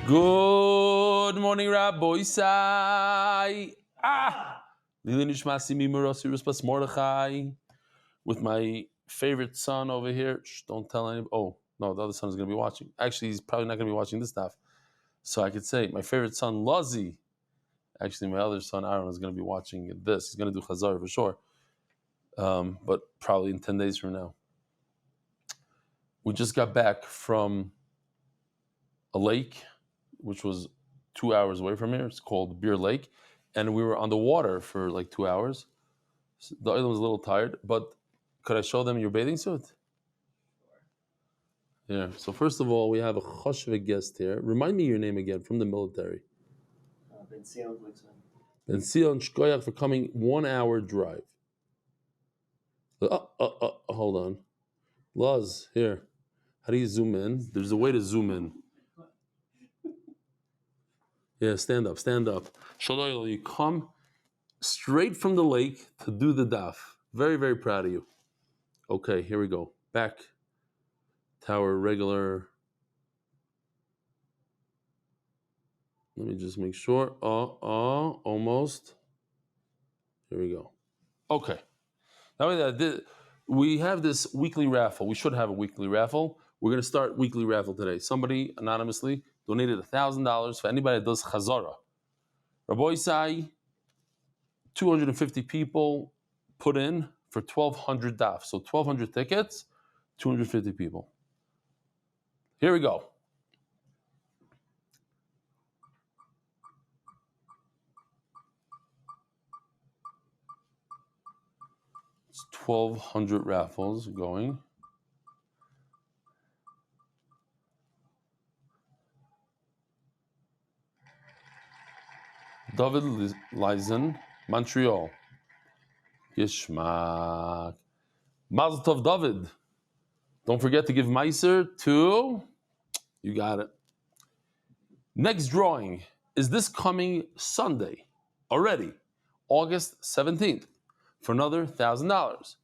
Good morning, Rabbi Isai. Lili Nishmasi Mimurasi Rispas Mordechai. With my favorite son over here. Shh, don't tell anybody. Oh, no, the other son is going to be watching. Actually, he's probably not going to be watching this stuff. So I could say, my favorite son, Lazi. Actually, my other son, Aaron, is going to be watching this. He's going to do Chazar for sure. But probably in 10 days from now. We just got back from a lake, which was 2 hours away from here. It's called Beer Lake. And we were on the water for like 2 hours. So the other was a little tired, but could I show them your bathing suit? Yeah. So first of all, we have a choshve guest here. Remind me your name again from the military. Ben Sion Glicksman. Ben Sion Shkoyach for coming 1 hour drive. Hold on. Luz, here. How do you zoom in? There's a way to zoom in. Yeah, stand up. Shaloyel, you come straight from the lake to do the daf. Very, very proud of you. Okay, here we go. Back. Tower, regular. Let me just make sure. Almost. Here we go. Okay. Now we have this weekly raffle. We should have a weekly raffle. We're going to start weekly raffle today. Somebody anonymously donated $1,000 for anybody that does Chazara. Rabbi Isai, 250 people put in for 1,200 daf. So 1,200 tickets, 250 people. Here we go. It's 1,200 raffles going. David Leisen, Montreal. Yishmak. Mazel Tov, David. Don't forget to give Meiser to... You got it. Next drawing is this coming Sunday, already, August 17th, for another $1,000.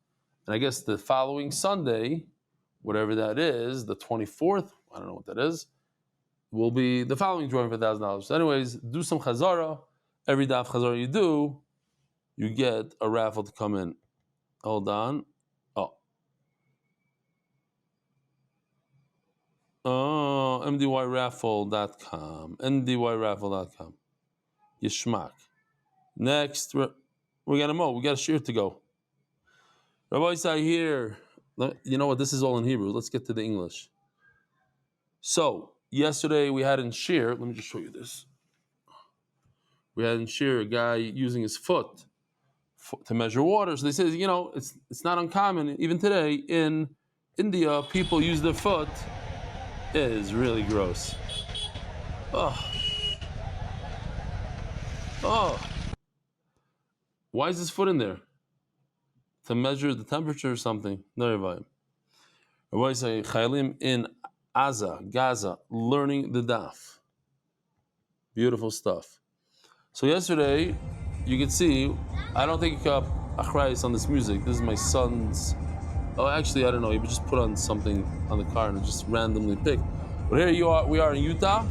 And I guess the following Sunday, whatever that is, the 24th, I don't know what that is, will be the following drawing for $1,000. So anyways, do some Chazara. Every daf Chazara you do, you get a raffle to come in. Hold on. MDYraffle.com. MDYraffle.com. Yishmak. Next, we got a mo. We got a shir to go. Rabbi Isai here. You know what? This is all in Hebrew. Let's get to the English. So, yesterday we had in shir, let me just show you this. We had in shir a guy using his foot to measure water. So they say, it's not uncommon. Even today in India, people use their foot. It is really gross. Oh. Why is his foot in there? To measure the temperature or something? No, Rabbi. Rabbi say Chayalim in Gaza, learning the daf. Beautiful stuff. So yesterday, you can see, I don't think Achrayis on this music. This is my son's. Oh, actually, I don't know. He just put on something on the car and just randomly picked. But here we are in Utah.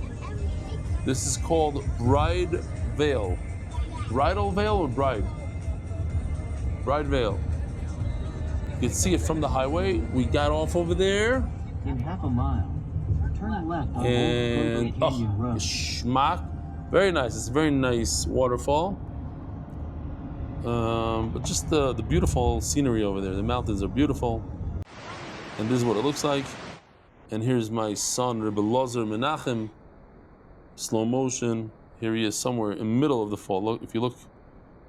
This is called Bride Veil. Bridal veil or bride? Bride veil. You can see it from the highway. We got off over there. In half a mile, turn left on And Schmack. Very nice. It's a very nice waterfall. But just the beautiful scenery over there. The mountains are beautiful. And this is what it looks like. And here's my son, Rebbe Lozer Menachem. Slow motion. Here he is somewhere in the middle of the fall. Look, if you look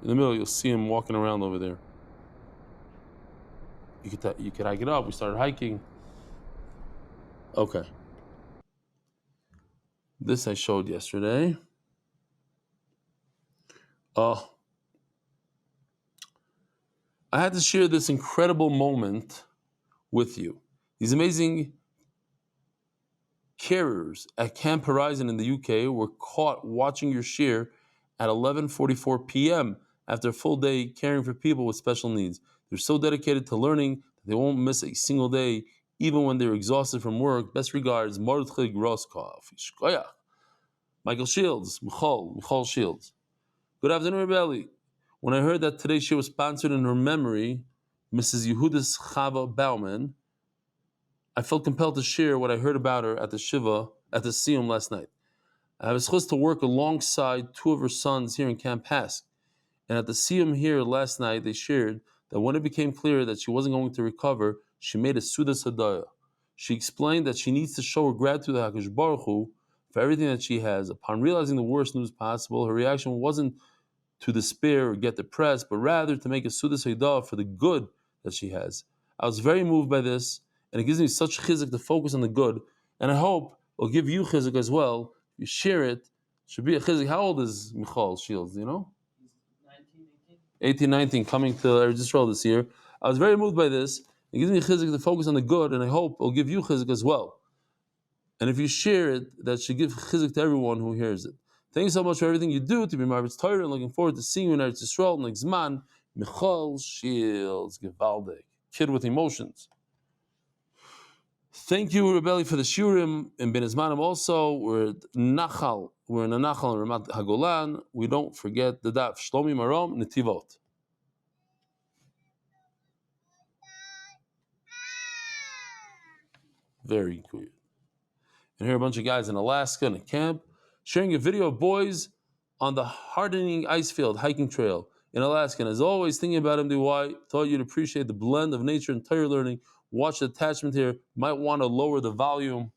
in the middle, you'll see him walking around over there. You could hike it up. We started hiking. Okay. This I showed yesterday. I had to share this incredible moment with you. These amazing carers at Camp Horizon in the UK were caught watching your shir at 11:44 p.m. after a full day caring for people with special needs. They're so dedicated to learning that they won't miss a single day, even when they're exhausted from work. Best regards, Mordechai Groskov. Michael Shields, Michal Shields. Good afternoon, Rebelli. When I heard that today's show was sponsored in her memory, Mrs. Yehudis Chava Bauman, I felt compelled to share what I heard about her at the Shiva, at the Siyum last night. I have a chance to work alongside two of her sons here in Camp Hask. And at the Siyum here last night, they shared that when it became clear that she wasn't going to recover, she made a Suda Sadaya. She explained that she needs to show her gratitude to HaKadosh Baruch Hu for everything that she has. Upon realizing the worst news possible, her reaction wasn't to despair or get depressed, but rather to make a Suda Sadaya for the good that she has. I was very moved by this, and it gives me such chizuk to focus on the good, and I hope it'll give you chizuk as well. You share it. Should be a chizuk. How old is Michal Shields, do you know? 18, 19, coming to Eretz Yisrael this year. I was very moved by this. It gives me chizuk to focus on the good, and I hope it'll give you chizuk as well. And if you share it, that should give chizuk to everyone who hears it. Thank you so much for everything you do to be Marvet's Torah, and looking forward to seeing you in Eretz Yisrael next Zman. Michal Shields, Gewaldig, kid with emotions. Thank you, Rebelli, for the Shurim and Ben Izmanim also. We're in a Nachal in Ramat HaGolan. We don't forget the Daf. Shlomi Marom, Netivot. Very cool. And here are a bunch of guys in Alaska in a camp sharing a video of boys on the hardening ice field hiking trail in Alaska. And as always, thinking about MDY, taught you to appreciate the blend of nature and Torah learning. Watch the attachment here. Might want to lower the volume.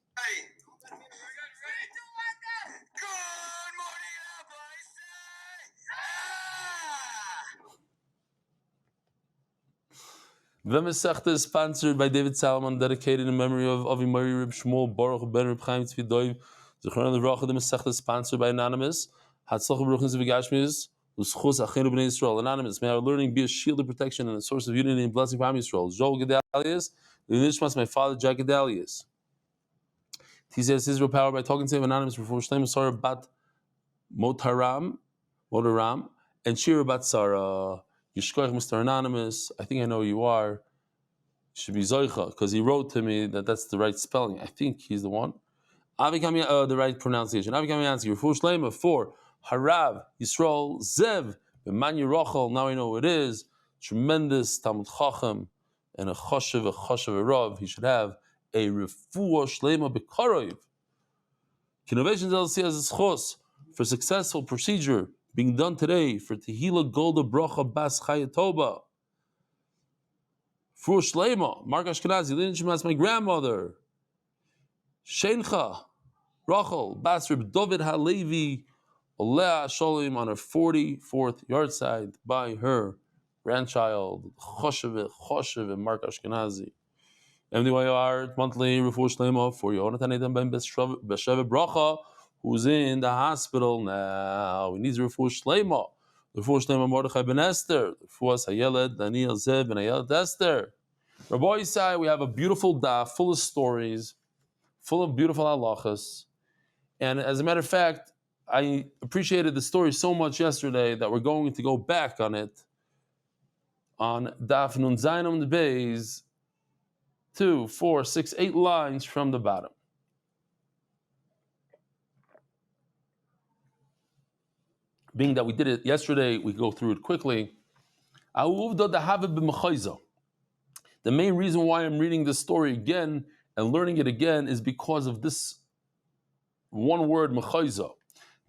The Masechta is sponsored by David Salomon, dedicated in memory of Avimari Rib Shmuel Baruch Ben Rib Chaim Tzvi Doiv. Zechron Levracha. The Masechta is sponsored by Anonymous. Hatzlach Baruchim Zvigashmiz. Uschus Achenu Bnei Yisrael. Anonymous. May our learning be a shield of protection and a source of unity and blessing for Am Yisrael. Joel Gedalius. The Nishmas, my father Jack Gedalius. He says Israel power by talking to him. Anonymous before Shleim Sarah Bat Motaram, and Shira Bat Sarah. Yishkoich, Mr. Anonymous, I think I know who you are. Should be Zoicha, because he wrote to me that that's the right spelling. I think he's the one. The right pronunciation. Avikamiyansky, Refuah Shlema for Harav, Yisrael, Zev, B'Manu Rochel, now I know who it is. Tremendous Talmud Chacham, and a Choshev Rav. He should have a Refuah Shlema B'Karoiv. Innovations LLC has a schos for successful procedure being done today for Tehila Golda Bracha Bas Chayatoba. For Shlema, Mark Ashkenazi, Linishmas, my grandmother. Shencha, Rachel, Bas Reb David Halevi, Olea Sholim on her 44th yard side by her grandchild, Choshev, and Mark Ashkenazi. MDYR, monthly Refuah Shlema for Yonatan Eitan Ben Besheva Bracha, who's in the hospital now. He needs Refuah Shlema. Refuah Shlema Mordechai ben Esther. Refuah Hayeled, Daniel Zev, and Hayeled Esther. Rabbi Yisai, we have a beautiful daf full of stories, full of beautiful halachas. And as a matter of fact, I appreciated the story so much yesterday that we're going to go back on it on daf Nun Zayin Amud Beis, 2, 4, 6, 8 lines from the bottom. Being that we did it yesterday, we go through it quickly. The main reason why I'm reading this story again and learning it again is because of this one word, mechayza.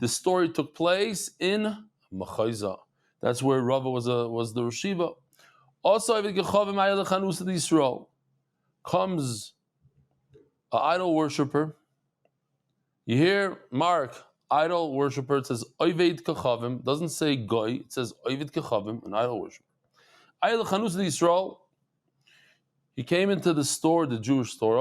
The story took place in mechayza. That's where Rava was the Rashiva. Also, Yisrael comes an idol worshiper. You hear Mark, idol worshiper. It says Oived Kachavim. Doesn't say Goy. It says Oived Kachavim, an idol worshiper. Ayel Chanus Yisrael. He came into the store, the Jewish store.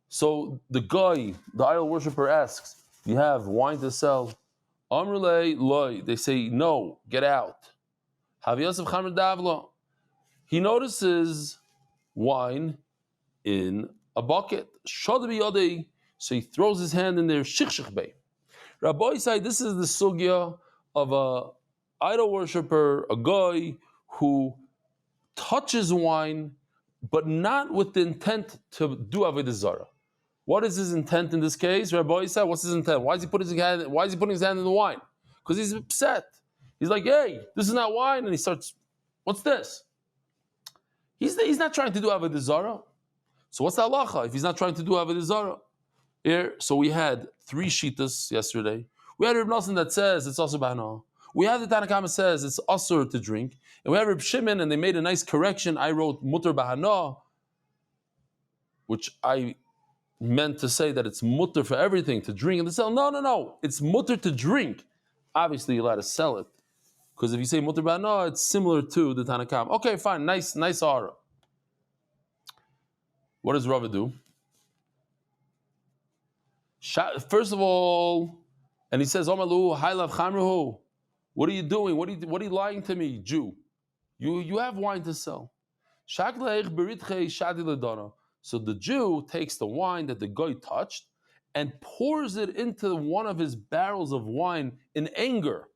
So the guy, the idol worshiper, asks, "You have wine to sell?" Amrulei loy. They say, "No, get out." He notices wine in a bucket. So he throws his hand in there. Rabbi said, this is the sugya of a idol worshiper, a guy who touches wine, but not with the intent to do Avodah Zarah. What is his intent in this case? Rabbi said, what's his intent? Why is he putting his hand in the wine? Because he's upset. He's like, hey, this is not wine. And he starts, what's this? He's not trying to do Avodah Zarah. So what's the halacha if he's not trying to do Avodah Zarah? Here, so we had 3 shitas yesterday. We had Reb Nosson that says it's also bahana. We have the Tanna Kama says it's asur to drink. And we have Reb Shimon, and they made a nice correction. I wrote mutter bahana, which I meant to say that it's mutter for everything, to drink and to sell. No. It's mutter to drink. Obviously, you're allowed to sell it. Because if you say mutter bahana, it's similar to the Tanna Kama. Okay, fine. Nice aura. What does Rava do? First of all, and he says, Omalu, Hailav Chamruhu. What are you doing? What are you lying to me, Jew? You have wine to sell. So the Jew takes the wine that the guy touched and pours it into one of his barrels of wine in anger.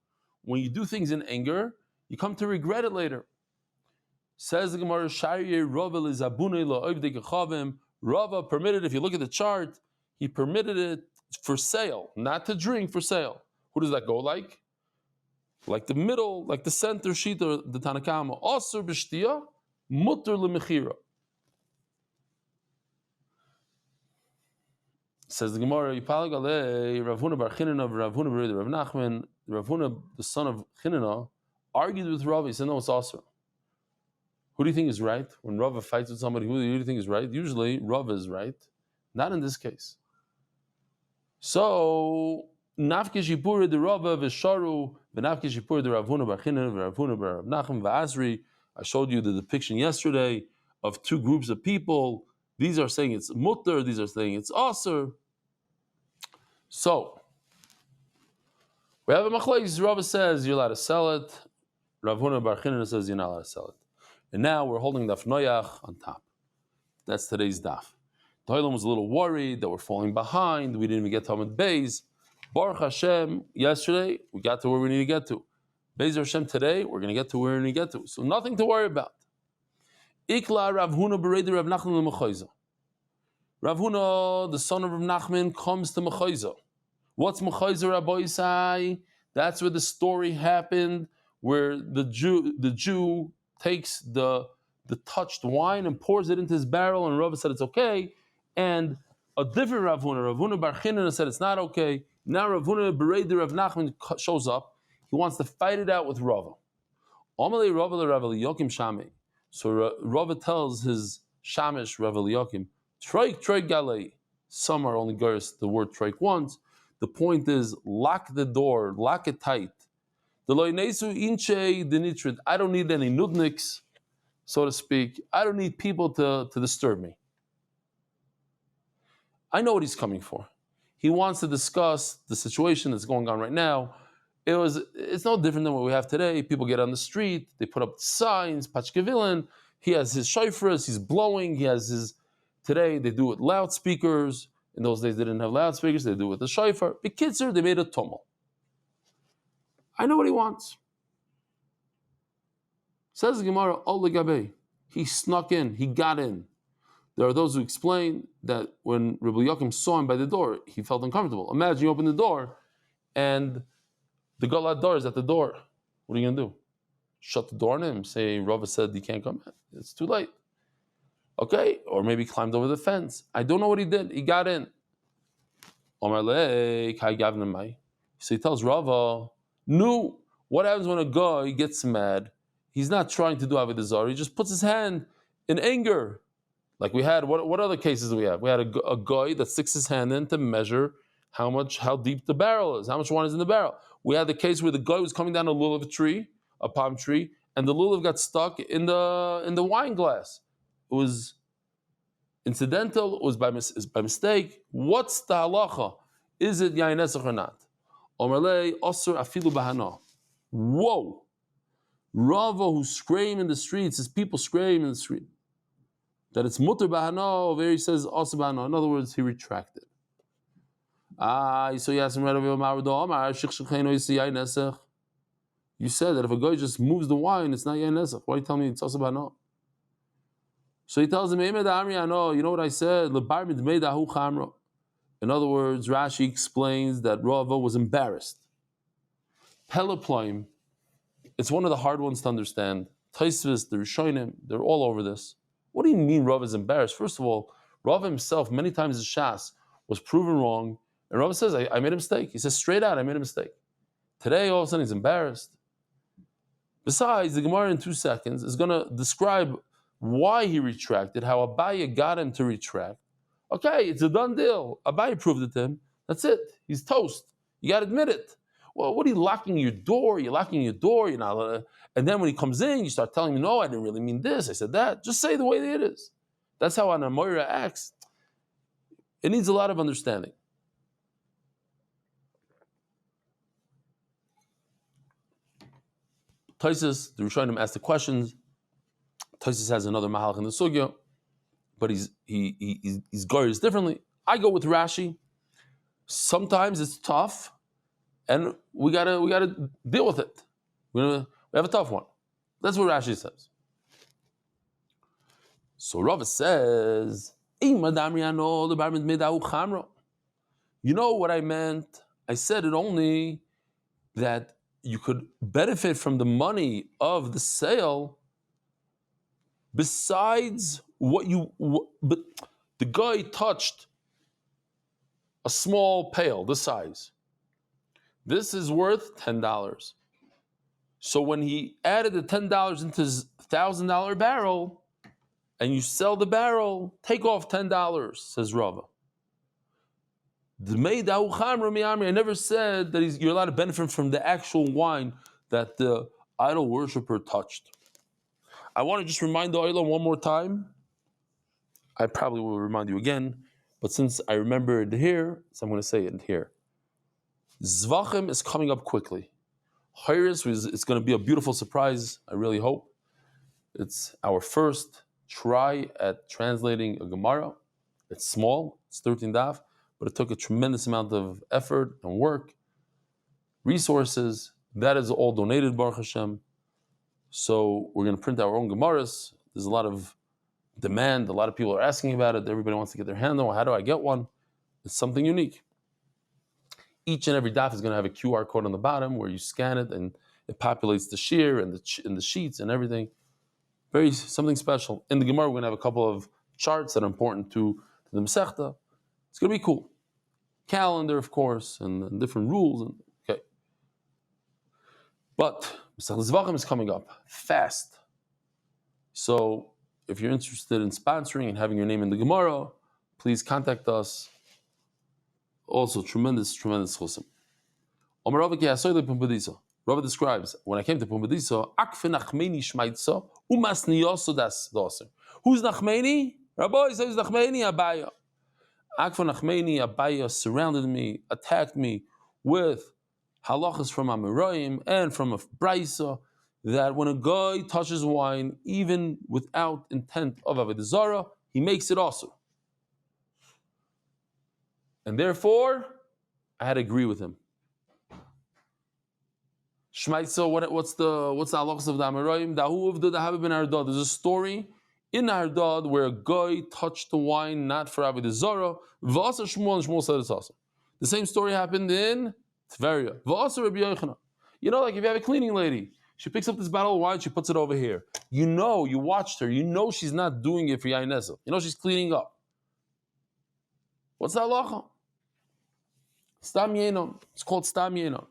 When you do things in anger, you come to regret it later. Says the Gemara, Rava permitted, if you look at the chart, he permitted it for sale, not to drink, for sale. Who does that go like? Like the middle, like the center sheet of the Tanna Kama. Asur b'shtiya, mutter l'mechira. Says the Gemara, Yipalag alei, Rav Huna bar Chinana, Rav Huna bar Rav Nachman, Rav Huna, the son of Chinana, argued with Rav. He said, no, it's asur. Who do you think is right? When Rava fights with somebody, who do you think is right? Usually, Rava is right. Not in this case. So, Nafke Shipur de Rava v'sharu, v'nafke Shipur de Rav Huna bar Chinana, Rav Huna bar Rav Nachman v'Asri. I showed you the depiction yesterday of 2 groups of people. These are saying it's mutter, these are saying it's asur. So, we have a machlokes. Rava says you're allowed to sell it. Rav Huna bar Chinana says you're not allowed to sell it. And now we're holding Daf Noyach on top. That's today's Daf. The Toilam was a little worried that we're falling behind. We didn't even get to Amud Beis. Baruch Hashem, yesterday, we got to where we need to get to. Beis Hashem, today, we're going to get to where we need to get to. So nothing to worry about. Ikla Rav Huna bereid Rav Nachman l'Mechoiza. Rav Huna, the son of Rav Nachman, comes to Mechoiza. What's Mechoiza, Rabbi Yisai? That's where the story happened, where the Jew takes the touched wine and pours it into his barrel, and Rava said it's okay. And a different Rav Huna bar Chinana, said it's not okay. Now Rav Huna bereid Rav Nachman shows up. He wants to fight it out with Rava. Amalei Rava le Rav Eliyakim Shami. So Rava tells his Shamish Rav Eliyakim, Troik galei. Some are only gurs the word troik once. The point is, lock the door, lock it tight. I don't need any nudniks, so to speak. I don't need people to disturb me. I know what he's coming for. He wants to discuss the situation that's going on right now. It's no different than what we have today. People get on the street, they put up signs, pachkevilin. He has his shofars, he's blowing. Today they do it with loudspeakers. In those days they didn't have loudspeakers, they do it with the shofar. B'kitzur, they made a tumult. I know what he wants. Says the Gemara, he snuck in, he got in. There are those who explain that when Rabbi Yakim saw him by the door, he felt uncomfortable. Imagine you open the door and the Galad door is at the door. What are you going to do? Shut the door on him, say Rava said he can't come in. It's too late. Okay, or maybe he climbed over the fence. I don't know what he did. He got in. So he tells Rava, no, what happens when a guy gets mad? He's not trying to do Avodah Zarah. He just puts his hand in anger. Like we had, what other cases do we have? We had a guy that sticks his hand in to measure how deep the barrel is, how much wine is in the barrel. We had the case where the guy was coming down a lulav tree, a palm tree, and the lulav got stuck in the wine glass. It was incidental. It was by mistake. What's the halacha? Is it yain nesach or not? Omerlei osur afilu bahana. Whoa! Rava, who scream in the streets, his people scream in the street. That it's mutter bahana, over here he says osur bahana. In other words, he retracted. So you asked him right over you said that if a guy just moves the wine, it's not yain nesach. Why are you telling me it's osur bahana? So he tells him, you know what I said? In other words, Rashi explains that Rava was embarrassed. Peloploim, it's one of the hard ones to understand. Taisvis, the Rishonim, they're all over this. What do you mean Rava is embarrassed? First of all, Rava himself, many times in Shas, was proven wrong. And Rava says, I made a mistake. He says straight out, I made a mistake. Today, all of a sudden, he's embarrassed. Besides, the Gemara in 2 seconds is going to describe why he retracted, how Abaye got him to retract. Okay, it's a done deal. Abaye proved it to him. That's it. He's toast. You got to admit it. Well, what are you locking your door? You're locking your door. You're not. And then when he comes in, you start telling him, no, I didn't really mean this. I said that. Just say the way it is. That's how an Amoira acts. It needs a lot of understanding. Taisus, the Rishonim asked the questions. Taisus has another mahalach in the sugya, but he's guarded differently. I go with Rashi. Sometimes it's tough, and we gotta deal with it. We have a tough one. That's what Rashi says. So Rava says, you know what I meant? I said it only that you could benefit from the money of the sale besides but the guy touched a small pail, this size. This is worth $10. So when he added the $10 into his $1,000 barrel, and you sell the barrel, take off $10, says Rava. I never said that you're allowed to benefit from the actual wine that the idol worshiper touched. I want to just remind the Oila one more time. I probably will remind you again, but since I remember it here, so I'm going to say it here. Zvachim is coming up quickly. Chayris, it's going to be a beautiful surprise, I really hope. It's our first try at translating a Gemara. It's small, it's 13 daf, but it took a tremendous amount of effort and work, resources. That is all donated, Baruch Hashem. So we're going to print our own Gemaras. There's a lot of demand. A lot of people are asking about it. Everybody wants to get their hand on. How do I get one? It's something unique. Each and every daf is going to have a QR code on the bottom where you scan it and it populates the shir and the sheets and everything. Something special. In the Gemara, we're going to have a couple of charts that are important to the Masechta. It's going to be cool. Calendar, of course, and different rules. Okay. But Masechta Zvachim is coming up fast. So if you're interested in sponsoring and having your name in the Gemara, please contact us. Also, tremendous chusim. Rava describes, when I came to Pumbedisa, who's Nachmeni? Rabbi says who's Nachmeni? Abaya. Akfa Nachmeni, Abaya surrounded me, attacked me with halachas from Amoraim and from a Braisa that when a guy touches wine, even without intent of Avodah Zarah, he makes it also. And therefore, I had to agree with him. Shmaitzo, what's the halachas of the Amoraim? Dahu of the Dahabi ben Ardad. There's a story in Ardad where a guy touched the wine not for Avodah Zarah. V'asa Shmuel, and Shmuel said it's awesome. The same story happened in Tveria. V'asa Rabbi Yochanan. You know, like if you have a cleaning lady, she picks up this bottle of wine, she puts it over here. You know, you watched her, you know she's not doing it for Yain Nesel. You know she's cleaning up. What's the halacha? Stam Yenon. It's called Stam Yenon.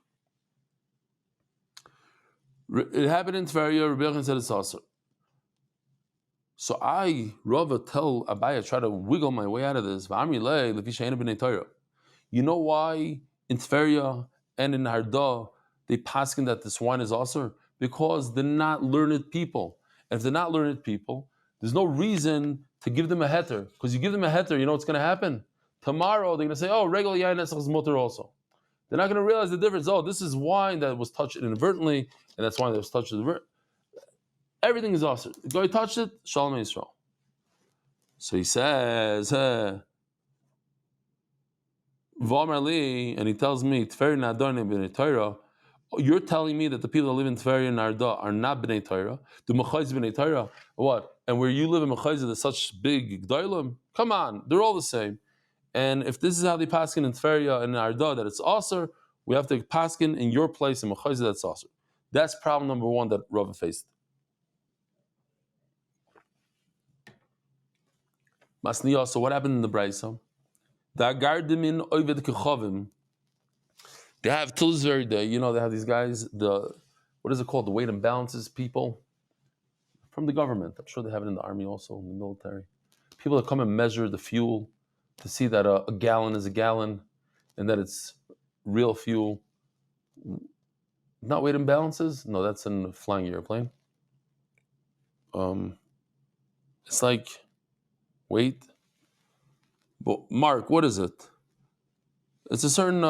It happened in Tveria. Rabbi Yochanan said it's awesome. So I, Rava, tell Abaya, try to wiggle my way out of this. You know why in Tveria and in Harda they paskin that this wine is asur? Because they're not learned people. And if they're not learned people, there's no reason to give them a heter. Because you give them a heter, you know what's going to happen? Tomorrow they're going to say, oh, regular yain nesach is mutter also. They're not going to realize the difference. Oh, this is wine that was touched inadvertently, and that's wine that was touched inadvertently. Everything is awesome. The guy touched it, Shalom Yisrael. So he says, V'amar, and he tells me, Tferi Nadarne b'nei Torah. You're telling me that the people that live in Tferi and Arda are not b'nei Torah? The Mechayz b'nei Torah? What? And where you live in Mechayz, there's such big G'daylim? Come on, they're all the same. And if this is how they paskin in Tveria and in Arda that it's aser, we have to paskin in your place in Mechayzeh that's aser. That's problem number one that Rava faced. Masniya, so what happened in the Braisa? The Agardimin Oived Kechavim. They have till this very day, they have these guys, what is it called? The weight and balances people from the government. I'm sure they have it in the army also, in the military. People that come and measure the fuel to see that a gallon is a gallon and that it's real fuel. Not weight and balances? No, that's in a flying airplane. It's like weight. But Mark, what is it? It's a certain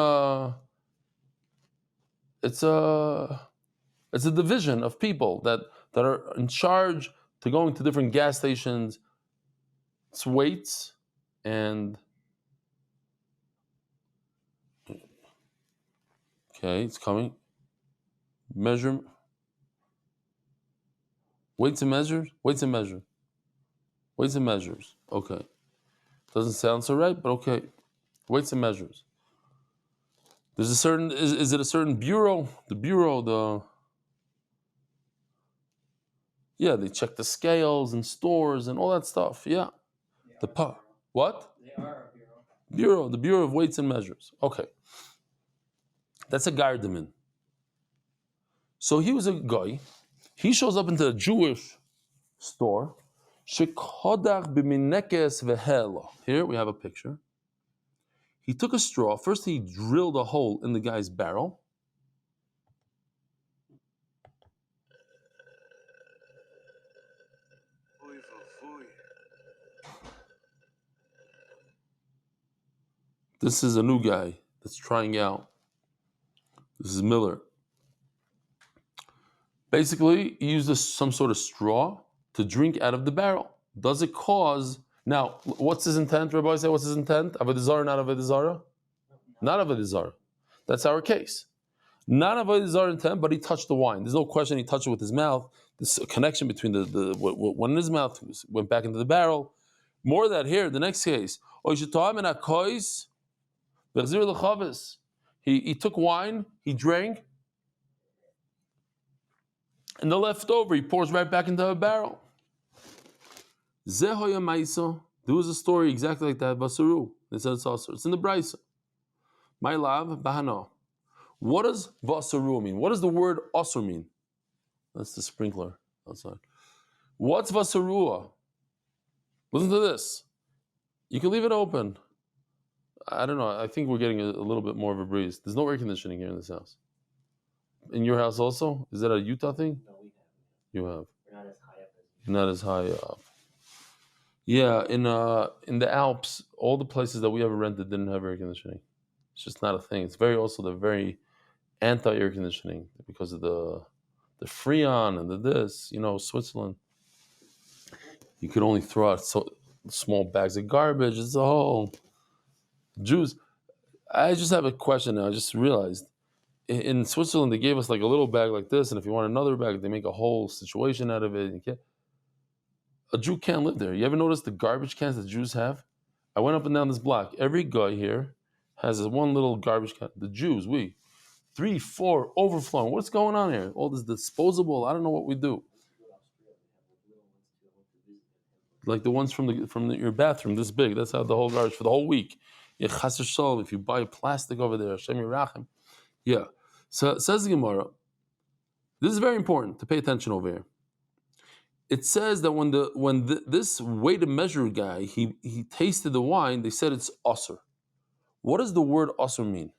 it's a division of people that are in charge to going to different gas stations. It's weights and okay, it's coming. Measure. Weights and measures. Weights and measures. Weights and measures. Okay. Doesn't sound so right, but okay. Weights and measures. There's a certain. Is it a certain bureau? The bureau. Yeah, they check the scales and stores and all that stuff. Yeah. What? They are a bureau. Bureau. The Bureau of Weights and Measures. Okay. That's a gardaman. So he was a guy. He shows up into a Jewish store. Here we have a picture. He took a straw. First, he drilled a hole in the guy's barrel. This is a new guy that's trying out. This is Miller. Basically, he used some sort of straw to drink out of the barrel. Does it cause... Now, what's his intent, Rabbi say? What's his intent? Avodah Zarah, not Avodah Zarah? Not Avodah Zarah. That's our case. Not Avodah Zarah intent, but he touched the wine. There's no question he touched it with his mouth. This connection between what in his mouth went back into the barrel. More of that here, the next case. He took wine, he drank, and the leftover he pours right back into a barrel. There was a story exactly like that. Vasaru. They said it's also. It's in the Brisa. My love, bahana. What does vasaru mean? What does the word asur mean? That's the sprinkler outside. What's vasarua? Listen to this. You can leave it open. I don't know. I think we're getting a little bit more of a breeze. There's no air conditioning here in this house. In your house also? Is that a Utah thing? No, we have. You have. We're not as high up as you. You're not as high up. Yeah, in the Alps, all the places that we ever rented didn't have air conditioning. It's just not a thing. It's they're very anti-air conditioning because of the Freon and the this. Switzerland. You could only throw out so small bags of garbage. It's a whole Jews. I just have a question now. I just realized in Switzerland they gave us like a little bag like this, and if you want another bag, they make a whole situation out of it. A Jew can't live there. You ever notice the garbage cans that Jews have? I went up and down this block. Every guy here has one little garbage can. The Jews, 3, 4, overflowing. What's going on here? All this disposable. I don't know what we do. Like the ones from your bathroom, this big. That's how the whole garbage for the whole week. If you buy plastic over there, Hashem Yirachem. Yeah. So says the Gemara. This is very important to pay attention over here. It says that when this weight and measure guy he tasted the wine, they said it's asur. What does the word asur mean?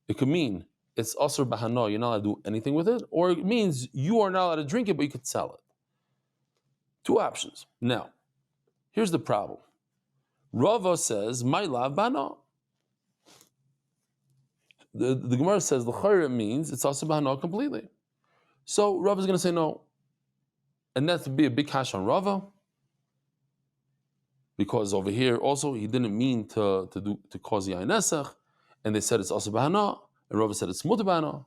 It could mean it's asur bahana, you're not allowed to do anything with it, or it means you are not allowed to drink it, but you could sell it. Two options. Now, here's the problem. Rava says, my lav bana. The Gemara says the means it's asur bahana completely. So Rava is going to say no. And that would be a big hash on Rava, because over here also he didn't mean to cause yain nesach, and they said it's asur bahana, and Rava said it's mutar bahana.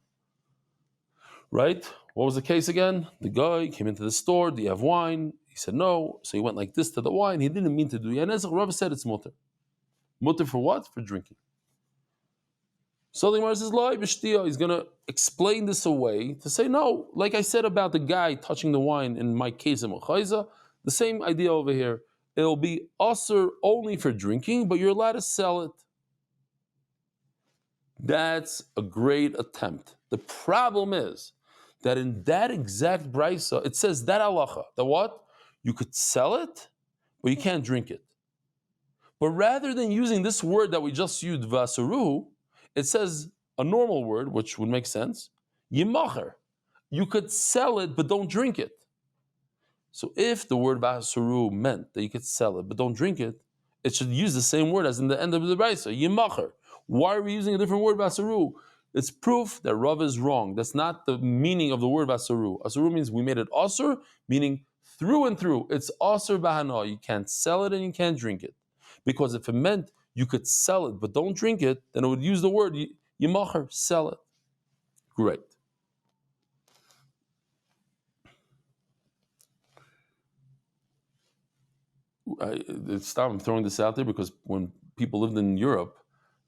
Right? What was the case again? The guy came into the store. Do you have wine? He said no. So he went like this to the wine. He didn't mean to do yain nesach. Rava said it's mutar. Mutter for what? For drinking. So the Gemara says, "Loi b'shtia." He's going to explain this away to say, no, like I said about the guy touching the wine in my case in Mechayza, the same idea over here. It'll be usher only for drinking, but you're allowed to sell it. That's a great attempt. The problem is that in that exact brisa, it says that halacha, that what? You could sell it, but you can't drink it. But rather than using this word that we just used, vasaru, it says a normal word, which would make sense, yimacher. You could sell it, but don't drink it. So if the word vasaru meant that you could sell it, but don't drink it, it should use the same word as in the end of the brisa, yimacher. Why are we using a different word, vasaru? It's proof that Rav is wrong. That's not the meaning of the word vasaru. Asaru means we made it asur, meaning through and through. It's asur bahana. You can't sell it and you can't drink it. Because if it meant you could sell it but don't drink it, then it would use the word yimacher, sell it. Great. I'm throwing this out there because when people lived in Europe,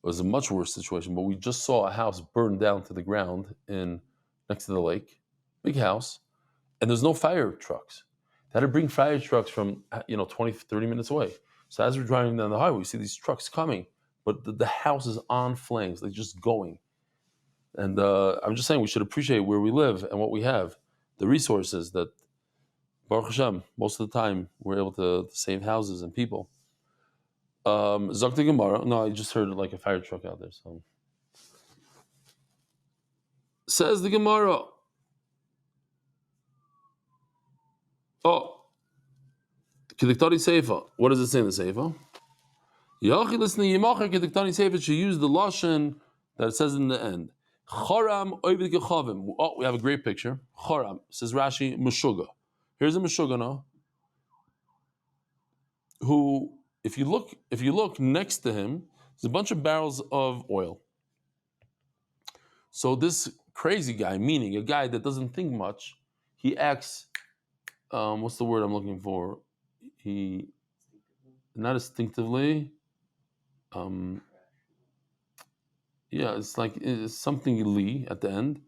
it was a much worse situation. But we just saw a house burned down to the ground next to the lake, big house, and there's no fire trucks. They had to bring fire trucks from 20, 30 minutes away. So as we're driving down the highway, we see these trucks coming, but the house is on flames. They're just going. And I'm just saying we should appreciate where we live and what we have, the resources that, Baruch Hashem, most of the time we're able to save houses and people. Zok the Gemara. No, I just heard like a fire truck out there. So says the Gemara. Oh, Kediktani Seifa. What does it say in the Seifa? Yachi listening Yimacher Kediktani Seifa should use the lashon that it says in the end. Choram oivid gechavim. Oh, we have a great picture. Choram, says Rashi, Meshuga. Here's a Meshuga now, who, if you look next to him, there's a bunch of barrels of oil. So this crazy guy, meaning a guy that doesn't think much, he acts, what's the word I'm looking for? He, not instinctively, it's like it's something Lee at the end.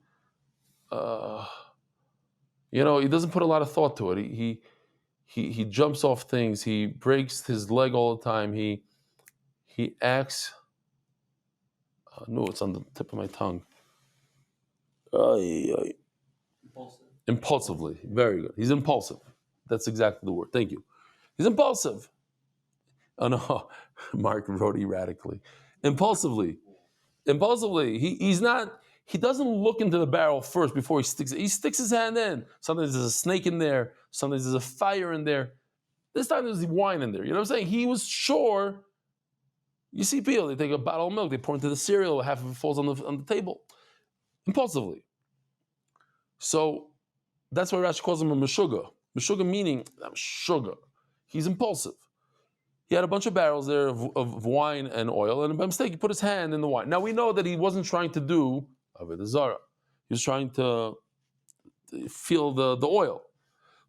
He doesn't put a lot of thought to it. He jumps off things. He breaks his leg all the time. He acts. No, it's on the tip of my tongue. Impulsively. Very good. He's impulsive. That's exactly the word. Thank you. He's impulsive. Oh no, Mark wrote erratically. Impulsively. He's not. He doesn't look into the barrel first before he sticks it. He sticks his hand in. Sometimes there's a snake in there. Sometimes there's a fire in there. This time there's wine in there. You know what I'm saying? He was sure. You see people, they take a bottle of milk, they pour into the cereal, half of it falls on the table. Impulsively. So that's why Rashi calls him a meshuga. Meshuga meaning sugar. He's impulsive. He had a bunch of barrels there of wine and oil, and by mistake he put his hand in the wine. Now we know that he wasn't trying to do Avodah Zarah. He was trying to feel the oil.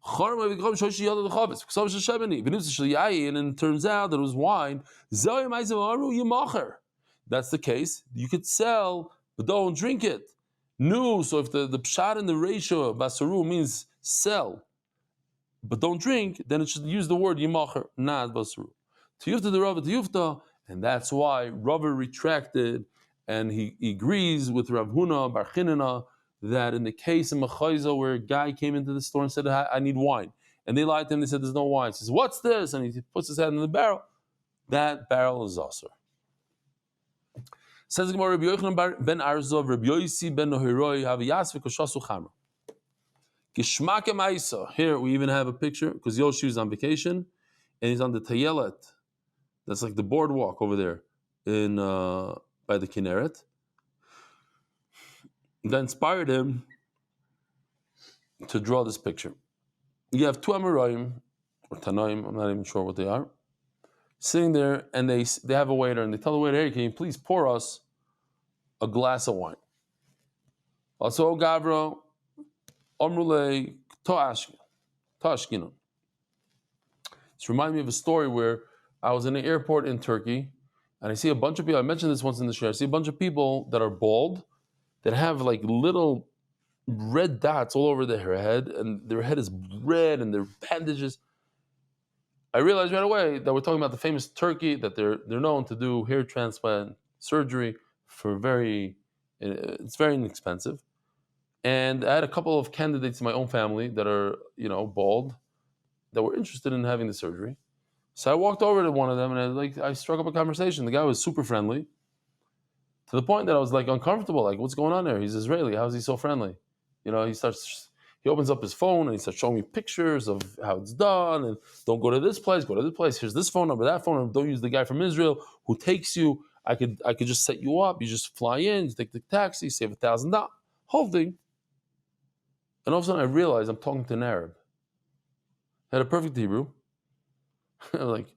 And it turns out that it was wine. That's the case. You could sell, but don't drink it. No, so if the pshat in the ratio of basaru means sell, but don't drink, then it should use the word yimacher, not basaru. Tiyufta the Rav Tiyufta, and that's why Rava retracted, and he agrees with Rav Huna Bar Chinana that in the case of Mechayza where a guy came into the store and said, I need wine, and they lied to him, they said there's no wine. He says, what's this? And he puts his hand in the barrel. That barrel is asur. Says Gemara, Rabbi Yochanan ben Arzov, Rabbi Yosi ben Nohiroi, Haviyas v'koshasu chamra. Gishmake ma'isa. Here we even have a picture because Yoshi is on vacation and he's on the Tayelet. That's like the boardwalk over there in by the Kinneret. That inspired him to draw this picture. You have two Amoraim or Tanaim, I'm not even sure what they are, sitting there, and they have a waiter, and they tell the waiter, hey, can you please pour us a glass of wine? Also, Gavro, Omrule, Toashkinon. This reminds me of a story where I was in an airport in Turkey, And I see a bunch of people, I mentioned this once in the share, I see a bunch of people that are bald, that have like little red dots all over their head, and their head is red, and their bandages. I realized right away that we're talking about the famous Turkey, that they're known to do hair transplant surgery for it's very inexpensive. And I had a couple of candidates in my own family that are, bald, that were interested in having the surgery. So I walked over to one of them and I struck up a conversation. The guy was super friendly, to the point that I was like uncomfortable. Like, what's going on there? He's Israeli. How is he so friendly? He opens up his phone and he starts showing me pictures of how it's done. And don't go to this place, go to this place. Here's this phone number, that phone number. Don't use the guy from Israel who takes you. I could just set you up. You just fly in, you take the taxi, save $1,000. Whole thing. And all of a sudden I realized I'm talking to an Arab. Had a perfect Hebrew. I'm like,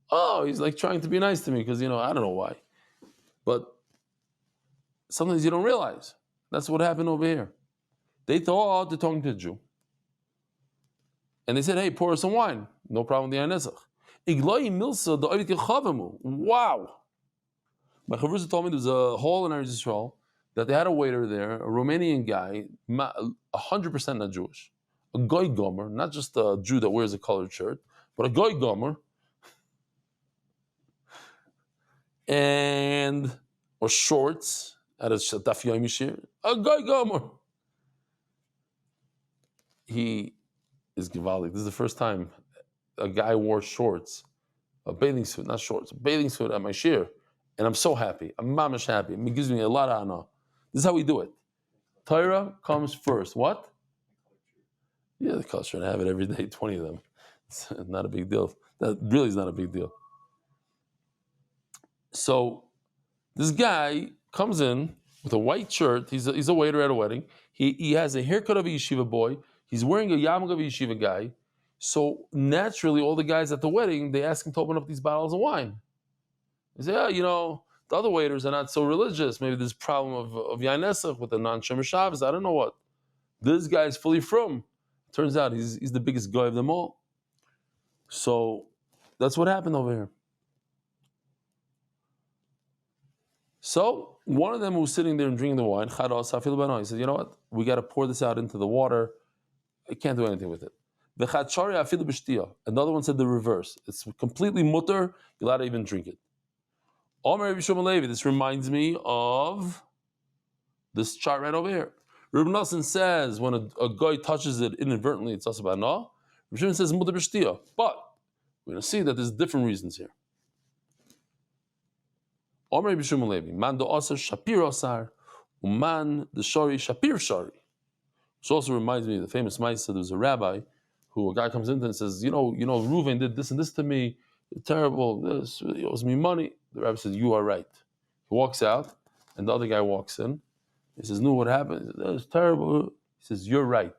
oh, he's like trying to be nice to me because, I don't know why. But sometimes you don't realize. That's what happened over here. They thought they're talking to a Jew. And they said, hey, pour us some wine. No problem with the Anesach. Wow. My Chavruza told me there's a hall in Eretz Yisrael that they had a waiter there, a Romanian guy, 100% not Jewish. A goy gomer, not just a Jew that wears a colored shirt, but a goy gomer. Or shorts at a Daf Yomi shir. A goy gomer. He is Givaldi. This is the first time a guy wore shorts, a bathing suit, not shorts, a bathing suit at my shir. And I'm so happy. I'm mamish happy. It gives me a lot of honor. This is how we do it. Torah comes first. What? Yeah, the culture. I have it every day, 20 of them. It's not a big deal. That really is not a big deal. So this guy comes in with a white shirt. He's a waiter at a wedding. He has a haircut of a yeshiva boy. He's wearing a yarmulke of a yeshiva guy. So naturally, all the guys at the wedding, they ask him to open up these bottles of wine. They say, the other waiters are not so religious. Maybe there's a problem of Yain Esach with the non-Shomer Shabbos. I don't know what. This guy is fully from. Turns out he's the biggest guy of them all. So that's what happened over here. So one of them who was sitting there and drinking the wine, he said, you know what? We got to pour this out into the water. I can't do anything with it. Another one said the reverse. It's completely mutter. You're allowed to even drink it. This reminds me of this chart right over here. Reb Nosson says when a guy touches it inadvertently, it's also bana. Reb Shimon says mutter b'shtia. But we're going to see that there's different reasons here. Omer B'Shimon Levi, man do asar shapir asar, uman the shari shapir shari. Which also reminds me of the famous Maisa. There was a rabbi who a guy comes in and says, Reuven did this and this to me. It's terrible. This he owes me money. The rabbi says, you are right. He walks out, and the other guy walks in. He says, no, what happened? He says, that's terrible. He says, you're right.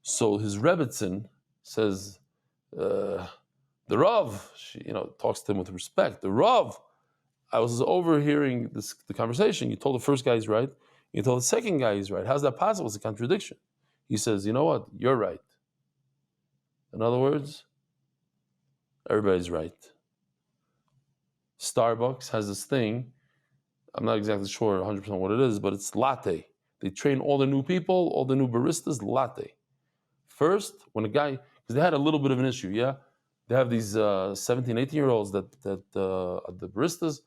So his Rebbitzin says, the Rav, talks to him with respect. The Rav, I was overhearing the conversation. You told the first guy he's right. You told the second guy he's right. How's that possible? It's a contradiction. He says, you know what? You're right. In other words, everybody's right. Starbucks has this thing. I'm not exactly sure 100% what it is, but it's latte. They train all the new people, all the new baristas, latte. First, when a guy, because they had a little bit of an issue, yeah? They have these 17, 18-year-olds that are the baristas,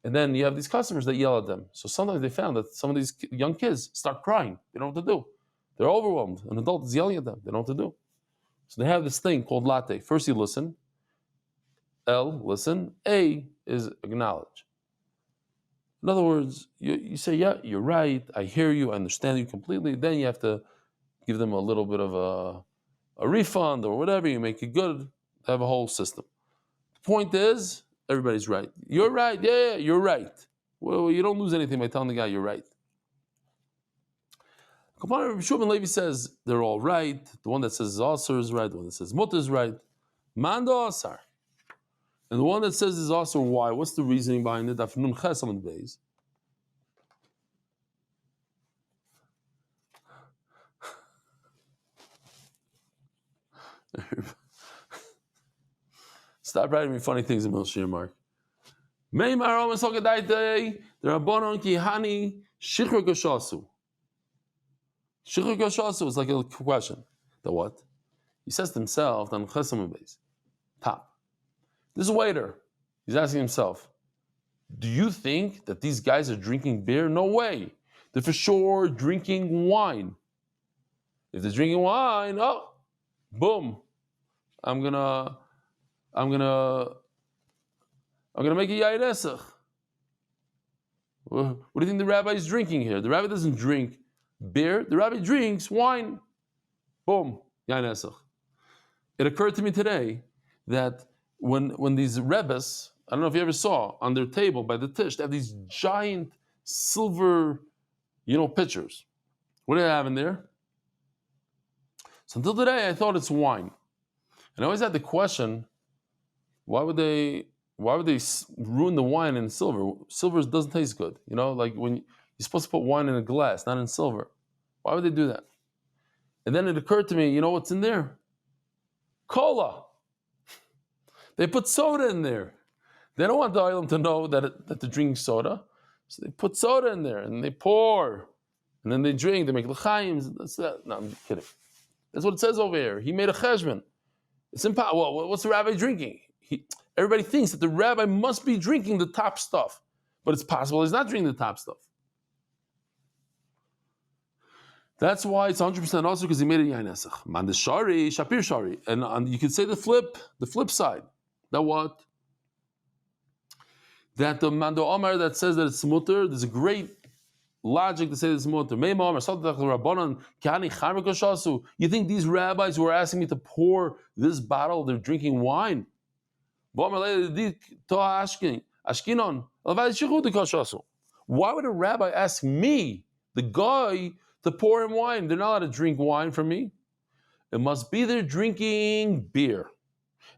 and then you have these customers that yell at them. So sometimes they found that some of these young kids start crying. They don't know what to do. They're overwhelmed. An adult is yelling at them. They don't know what to do. So they have this thing called latte. First you listen. L, listen. A is acknowledge. In other words, you say, yeah, you're right. I hear you. I understand you completely. Then you have to give them a little bit of a refund or whatever. You make it good. Have a whole system. The point is, everybody's right. You're right. Yeah, you're right. Well, you don't lose anything by telling the guy you're right. Shimon Levi says they're all right. The one that says Asar is right. The one that says Mutter is right. Mando Asar. And the one that says is Asar, why? What's the reasoning behind it? Daf Nun Ches Amud Beis. Stop writing me funny things in Milshir, Mark. Meimar Omer Sokadaite, the Rabbanon Kihani Shichur Goshasu. Shichur Goshasu is like a question. The what? He says to himself, on Amud Beis, top. This waiter, he's asking himself, do you think that these guys are drinking beer? No way. They're for sure drinking wine. If they're drinking wine, oh, boom. I'm gonna make a yayin esach. What do you think the rabbi is drinking here? The rabbi doesn't drink beer. The rabbi drinks wine. Boom, yayin esach. It occurred to me today that when these rebbes, I don't know if you ever saw, on their table by the tish, they have these giant silver, pitchers. What do they have in there? So until today, I thought it's wine. And I always had the question, why would they ruin the wine in silver? Silver doesn't taste good. Like when you're supposed to put wine in a glass, not in silver. Why would they do that? And then it occurred to me, you know what's in there? Cola. They put soda in there. They don't want the oilam to know that they're drinking soda. So they put soda in there and they pour. And then they drink, they make l'chaim. That's that. No, I'm kidding. That's what it says over here. He made a cheshbon. It's impossible. Well, what's the rabbi drinking? Everybody thinks that the rabbi must be drinking the top stuff. But it's possible he's not drinking the top stuff. That's why it's 100% also because he made a yain esach. Mandeshari, Shapir Shari. And you could say the flip side. That what? That the Mando Omar that says that it's mutter, there's a great logic to say this mutter. You think these rabbis who are asking me to pour this bottle, they're drinking wine? Why would a rabbi ask me, the guy, to pour him wine? They're not allowed to drink wine from me. It must be they're drinking beer.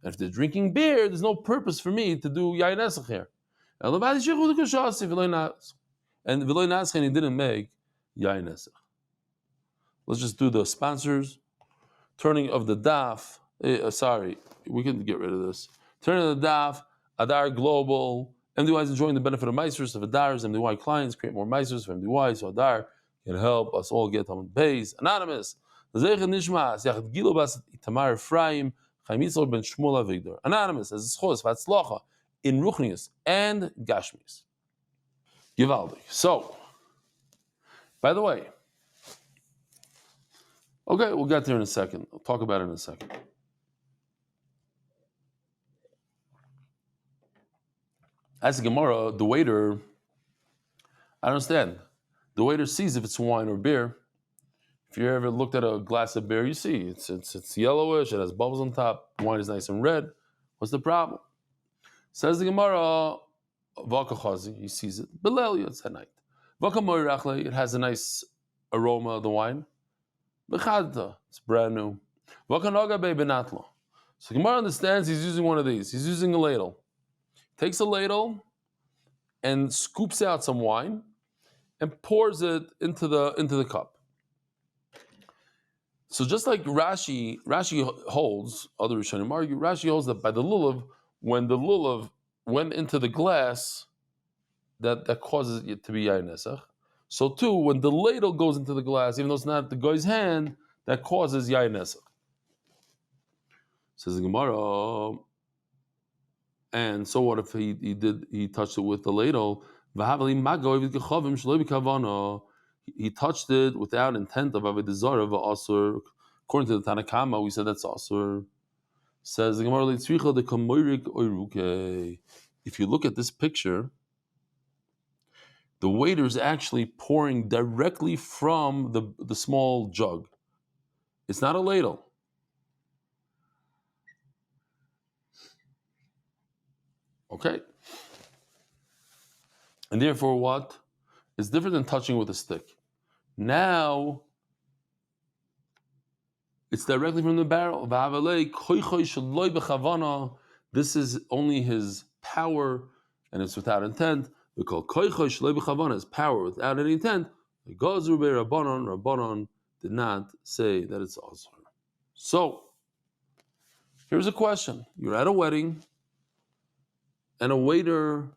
And if they're drinking beer, there's no purpose for me to do yayin esach here. And v'loy naschen, he didn't make yayin esach. Let's just do the sponsors. Turning of the daf. Sorry, we can get rid of this. Turning of the daf. Adar Global. MDY is enjoying the benefit of Meisers of Adar's MDY clients. Create more Meisers for MDY so Adar can help us all get Amud Beis. Anonymous. Tamar Ephraim. Ben Shmuel Avigdor. Anonymous as schos v'atzlocha in Ruchnius and Gashmis. Givaldi. So, by the way, okay, we'll get there in a second. I'll talk about it in a second. As the Gemara, the waiter, I don't understand. The waiter sees if it's wine or beer. If you ever looked at a glass of beer, you see it's yellowish, it has bubbles on top, wine is nice and red. What's the problem? Says the Gemara, Vakachazi, he sees it. Belelia, it's at night. Vakamoirachle, it has a nice aroma of the wine. Bechadta, it's brand new. Vakanoga benatlo. So Gemara understands he's using one of these. He's using a ladle. Takes a ladle and scoops out some wine and pours it into the cup. So just like Rashi holds, other Rishonim argue, Rashi holds that by the lulav, when the lulav went into the glass, that causes it to be yayin esach. So too, when the ladle goes into the glass, even though it's not the guy's hand, that causes yayin esach. Says the Gemara, and so what if he touched it with the ladle? He touched it without intent of Avodah Zarah v'asur. According to the Tanakama, we said that's asur. Says the Gemara, if you look at this picture, the waiter is actually pouring directly from the small jug. It's not a ladle. Okay? And therefore what? It's different than touching with a stick. Now, it's directly from the barrel. This is only his power, and it's without intent. We call his power without any intent. Rabbanon did not say that it's also. So, here's a question. You're at a wedding, and a waiter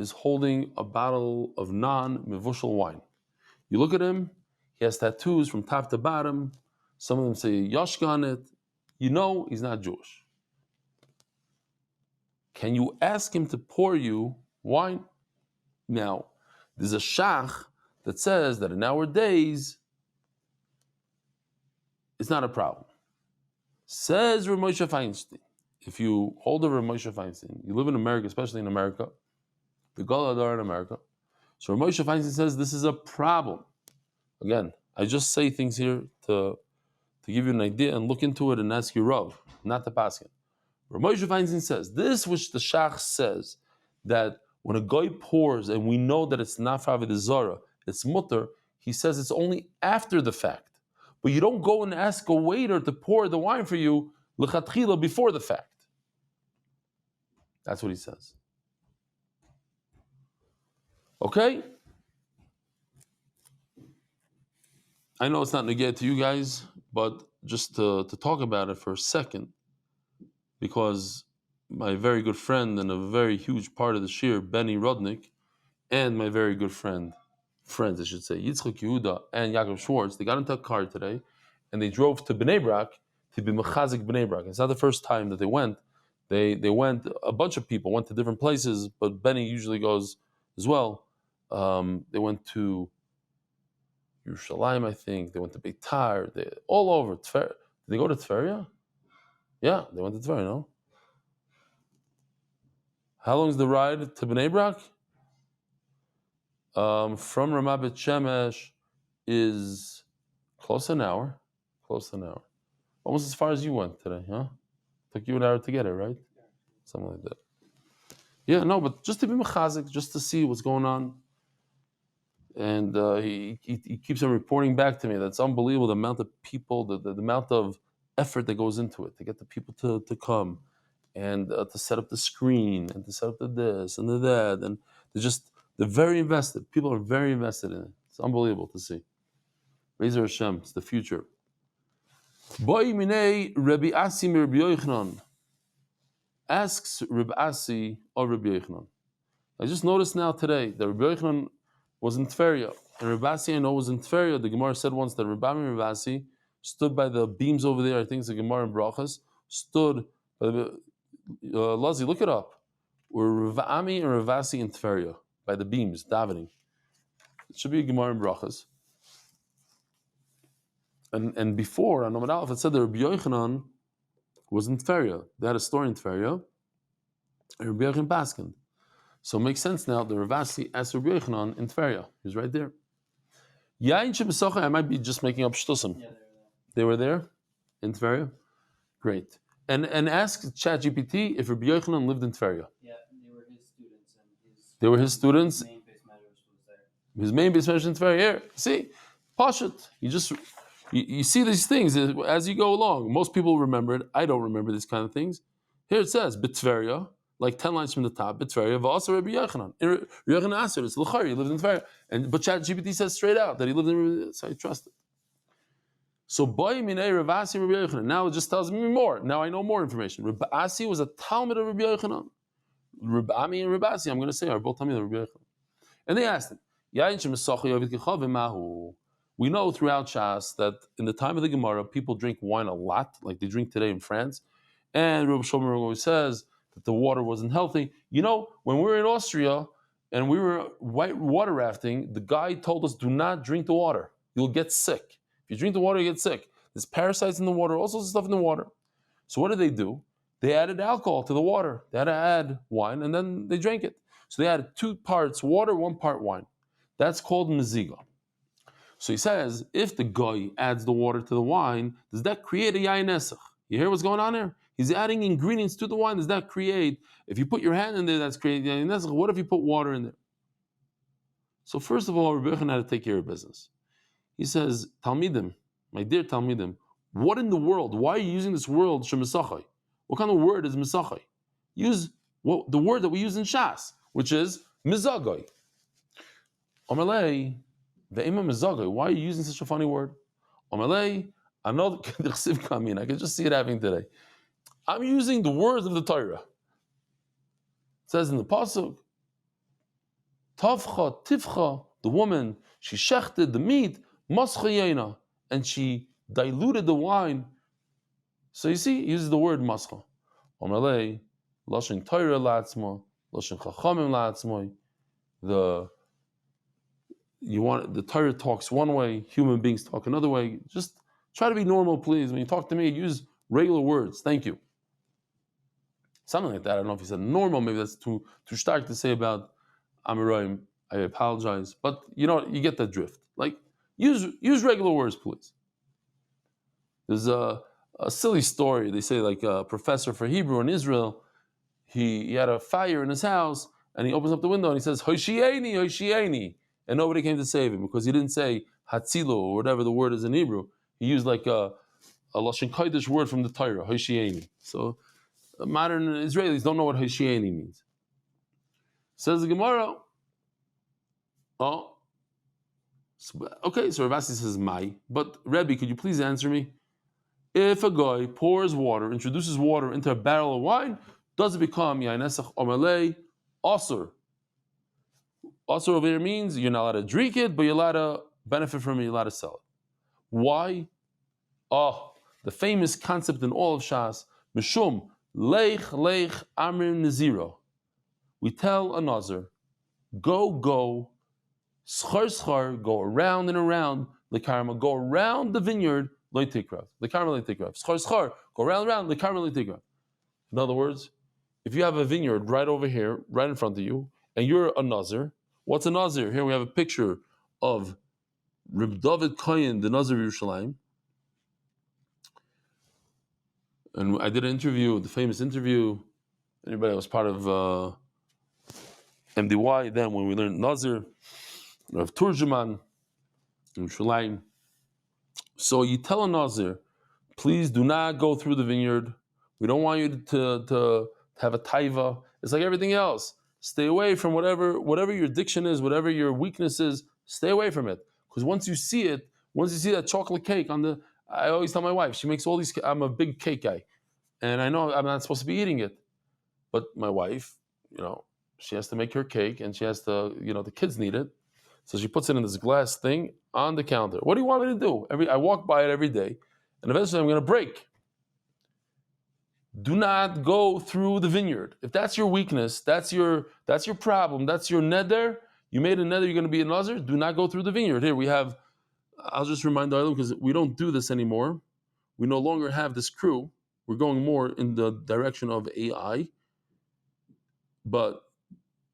is holding a bottle of non-mevushal wine. You look at him, he has tattoos from top to bottom. Some of them say Yashka on it. You know he's not Jewish. Can you ask him to pour you wine? Now, there's a shach that says that in our days, it's not a problem. Says Rav Moshe Feinstein, if you hold over Rav Moshe Feinstein, you live in America, especially in America, the Gal Adar in America, so Rav Moshe Feinstein says this is a problem. Again, I just say things here to give you an idea and look into it and ask your Rav, not the Paskin. Rav Moshe Feinstein says, this which the Shach says, that when a guy pours and we know that it's not for Avodah Zarah, it's mutter, he says it's only after the fact. But you don't go and ask a waiter to pour the wine for you l'chatchila before the fact. That's what he says. Okay? I know it's not negate to you guys, but just to talk about it for a second, because my very good friend and a very huge part of the shir, Benny Rudnick, and my very good friends, I should say, Yitzchak Yehuda and Yaakov Schwartz, they got into a car today, and they drove to Bnei Brak to be mechazik Bnei Brak. It's not the first time that they went. They went, a bunch of people went to different places, but Benny usually goes as well. They went to Yerushalayim, I think. They went to Beitar. They all over. Did they go to Tveria? Yeah, they went to Tveria, no? How long is the ride to Bnei Brak? From Ramat Bet Shemesh is close to an hour. Almost as far as you went today, huh? Took you an hour to get it, right? Something like that. Yeah, no, but just to be mechazik, just to see what's going on. And he keeps on reporting back to me. That's unbelievable, the amount of people, the amount of effort that goes into it to get the people to come and to set up the screen and to set up the this and the that. And they're very invested. People are very invested in it. It's unbelievable to see. Be'ezer Hashem, it's the future. Boy minei Rabbi Asi mi Rabbi Yochanan. Asks Rabbi Asi or Rabbi Yochanan. I just noticed now today that Rabbi Yochanan was in Tveria. And Rabbi Asi, I know, was in Tveria. The Gemara said once that Rabbi Ami and Rabbi Asi stood by the beams over there. I think it's the Gemara in Brachas. Stood by the... Lazi, look it up. Were Rabbi Ami and Rabbi Asi in Tveria by the beams, davening. It should be a Gemara in Brachas. And before, on Amud Aleph, it said that Rabbi Yochanan was in Tveria. They had a store in Tveria. And Rabbi Yochanan Paskin. So it makes sense now that Rav Asi asked Rabbi Yochanan in Tveria. He was right there. Yain Shebesocha, I might be just making up shtusim. Yeah, they were there in Tveria? Great. And ask ChatGPT if Rabbi Yochanan lived in Tveria. Yeah, they were his students. And they were his students? His main base measures was there. His main base measures in Tveria. Here, see? Pashut. You see these things as you go along. Most people remember it. I don't remember these kind of things. Here it says, B'Tveria, like 10 lines from the top, B'Tveria, v'also Rabbi Yochanan. Rabbi Yochanan asked her, it's L'chari, he lived in Tveria. But ChatGPT says straight out that he lived in, so I trust it. So, Boy Minei Rav Asi Rabbi Yochanan. Now it just tells me more. Now I know more information. Rabbi Asi was a Talmud of Rabbi Yochanan. Rabbi Ami and Rabbi Asi, I'm going to say, are both Talmud of Rabbi Yochanan. And they asked him, we know throughout Shas that in the time of the Gemara, people drink wine a lot, like they drink today in France. And Rabbi Shomer always says that the water wasn't healthy. You know, when we were in Austria and we were white water rafting, the guy told us, do not drink the water. You'll get sick. If you drink the water, you get sick. There's parasites in the water, all sorts of stuff in the water. So what did they do? They added alcohol to the water. They had to add wine, and then they drank it. So they added 2 parts water, 1 part wine. That's called meziga. So he says, if the guy adds the water to the wine, does that create a yayin nesach? You hear what's going on there? He's adding ingredients to the wine. Does that create, if you put your hand in there, that's creating yayin nesach? What if you put water in there? So first of all, Rabbi Yochanan had to take care of business. He says, Talmidim, my dear Talmidim, what in the world? Why are you using this word shemesachai? What kind of word is mesachai? Use the word that we use in Shas, which is mizagai. Amalei, ve'ema mizagai. Why are you using such a funny word? Amalei, I know I can just see it happening today. I'm using the words of the Torah. It says in the pasuk, Tavcha, tifcha, the woman, she shechted the meat, mascha and she diluted the wine. So you see, he uses the word mascha. Omalei, lashon Torah la'atzmo, lashon chachamim la'atzmo. The Torah talks one way, human beings talk another way. Just try to be normal, please. When you talk to me, use regular words. Thank you. Something like that. I don't know if he said normal. Maybe that's too stark to say about Amiroim. I apologize, but you get the drift. Like use regular words, please. There's a silly story. They say like a professor for Hebrew in Israel. He had a fire in his house, and he opens up the window and he says Hoshieni, Hoshieni, and nobody came to save him because he didn't say Hatzilo or whatever the word is in Hebrew. He used like a Lashon Kodesh word from the Torah, Hoshieni. So modern Israelis don't know what Hoshieni means. Says the Gemara. Oh, okay. So Ravasi says Mai, but Rebbe, could you please answer me? If a guy pours water, introduces water into a barrel of wine, does it become Yainesach Omalei Asur? Asur over here means you're not allowed to drink it, but you're allowed to benefit from it, you're allowed to sell it. Why? Oh, the famous concept in all of Shas, Mishum Leich Amir Naziro. We tell a Nazir, go, schar, go around and around the karma, go around the vineyard, leitikrav, the karma leitikrav, schar, go around the karma leitikrav. In other words, if you have a vineyard right over here, right in front of you, and you're a Nazir, what's a Nazir? Here we have a picture of Reb David Kohen, the Nazir of Yerushalayim. And I did an interview, the famous interview. Anybody that was part of MDY then when we learned Nazir, of Turjuman, in Yerushalayim. So you tell a Nazir, please do not go through the vineyard. We don't want you to have a taiva. It's like everything else. Stay away from whatever your addiction is, whatever your weakness is, stay away from it. Because once you see that chocolate cake I always tell my wife, she makes all these, I'm a big cake guy. And I know I'm not supposed to be eating it. But my wife, she has to make her cake and she has to, the kids need it. So she puts it in this glass thing on the counter. What do you want me to do? I walk by it every day. And eventually I'm going to break. Do not go through the vineyard. If that's your weakness, that's your problem, that's your neder, you made a neder, you're going to be a nazir, do not go through the vineyard. Here we have, I'll just remind Darla because we don't do this anymore. We no longer have this crew. We're going more in the direction of AI. But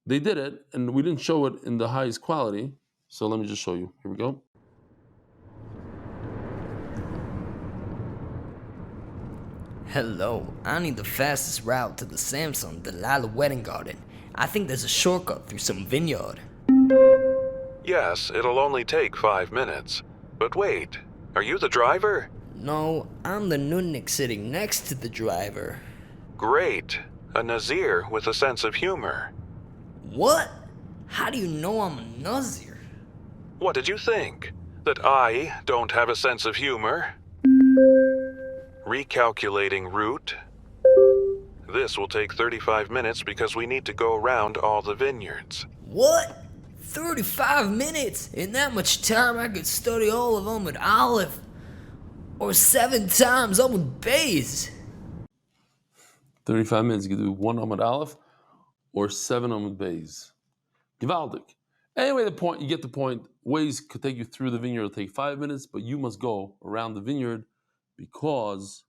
they did it, and we didn't show it in the highest quality. So let me just show you. Here we go. Hello, I need the fastest route to the Samsung Delilah Wedding Garden. I think there's a shortcut through some vineyard. Yes, it'll only take 5 minutes. But wait, are you the driver? No, I'm the nunnik sitting next to the driver. Great. A Nazir with a sense of humor. What? How do you know I'm a Nazir? What did you think? That I don't have a sense of humor? Recalculating route. This will take 35 minutes because we need to go around all the vineyards. What? 35 minutes? In that much time I could study all of Amud Aleph. Or 7 times Amud Beis. 35 minutes, you can do 1 Amud Aleph or 7 Amud Beis. Givaldik. Anyway, you get the point. Ways could take you through the vineyard, it'll take 5 minutes, but you must go around the vineyard because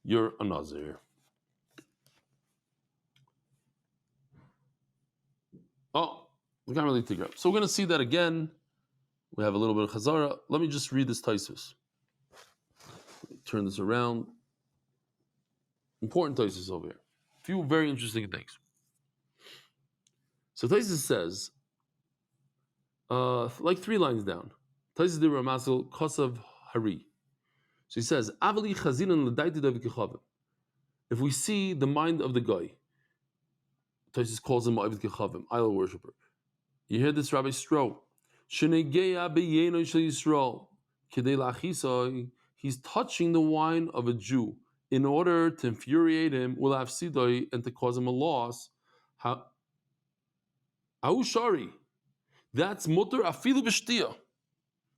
you're a Nazir. Oh, we can't really take it up. So we're going to see that again. We have a little bit of Chazara. Let me just read this Taisus. Turn this around. Important Taisus over here. A few very interesting things. So Taisus says, like 3 lines down, Taisus de Ramazel Kosav Hari. So he says, Avali Chazinan L'daiti David Kechavim. If we see the mind of the guy, Taisus calls him Avid Kechavim, idol worshiper. You hear this, Rabbi Stroh? Shenegeya b'yeno shel Yisrael k'dei lachisoi. He's touching the wine of a Jew in order to infuriate him, ulafsidoi, and to cause him a loss. Ahu shari. That's mutter afilu b'shtiya.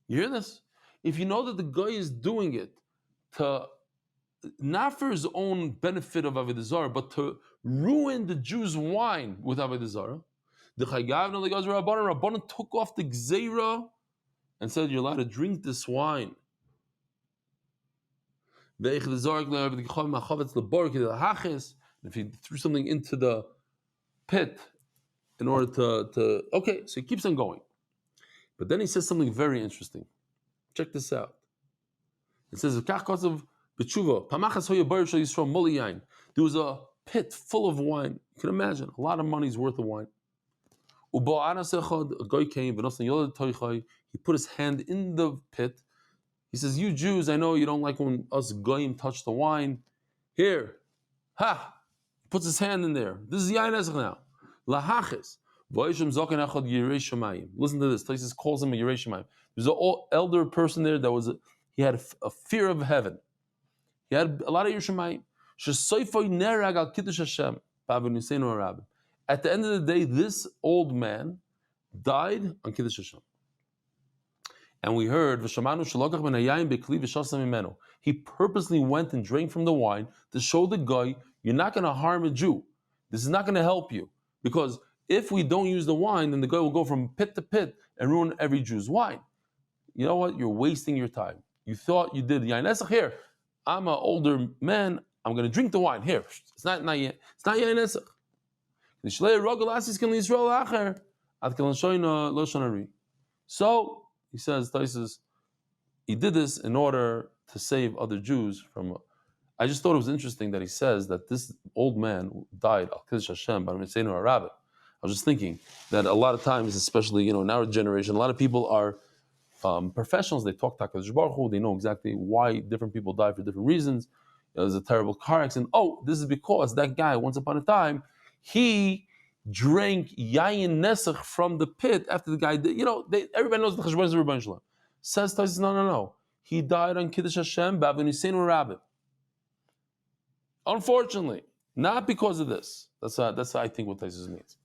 You hear this? If you know that the guy is doing it to not for his own benefit of Avodah Zarah, but to ruin the Jews' wine with Avodah Zarah, the Rabbanan took off the gzeira and said you're allowed to drink this wine. If he threw something into the pit in order to okay, so he keeps on going. But then he says something very interesting. Check this out. It says, there was a pit full of wine. You can imagine, a lot of money's worth of wine. A guy came, he put his hand in the pit. He says, you Jews, I know you don't like when us goyim touch the wine. Here, ha! He puts his hand in there. This is yain ezech now. Lahachis. Listen to this. Taisus calls him a Yerei Shemayim. There's an elder person there that he had a fear of heaven. He had a lot of Yerei Shemayim. At the end of the day, this old man died on Kiddush Hashem. And we heard he purposely went and drank from the wine to show the guy, you're not going to harm a Jew. This is not going to help you. Because if we don't use the wine, then the guy will go from pit to pit and ruin every Jew's wine. You know what? You're wasting your time. You thought you did the yain esach. Here, I'm an older man. I'm going to drink the wine. Here, it's not yain esach. So he says, Taisus, he did this in order to save other Jews from. I just thought it was interesting that he says that this old man died al Kiddush Hashem by Mitzenu Arabbit. I was just thinking that a lot of times, especially in our generation, a lot of people are professionals. They talk HaKadosh Baruch Hu. They know exactly why different people die for different reasons. There's a terrible car accident. Oh, this is because that guy, once upon a time, he drank yayin nesach from the pit after the guy did. Everybody knows the Cheshbon is the Rebbeinu Shalom. Says Taisus, no. He died on Kiddush Hashem b'avon Yisenu Rabbit. Unfortunately, not because of this. That's what I think what Taisus means.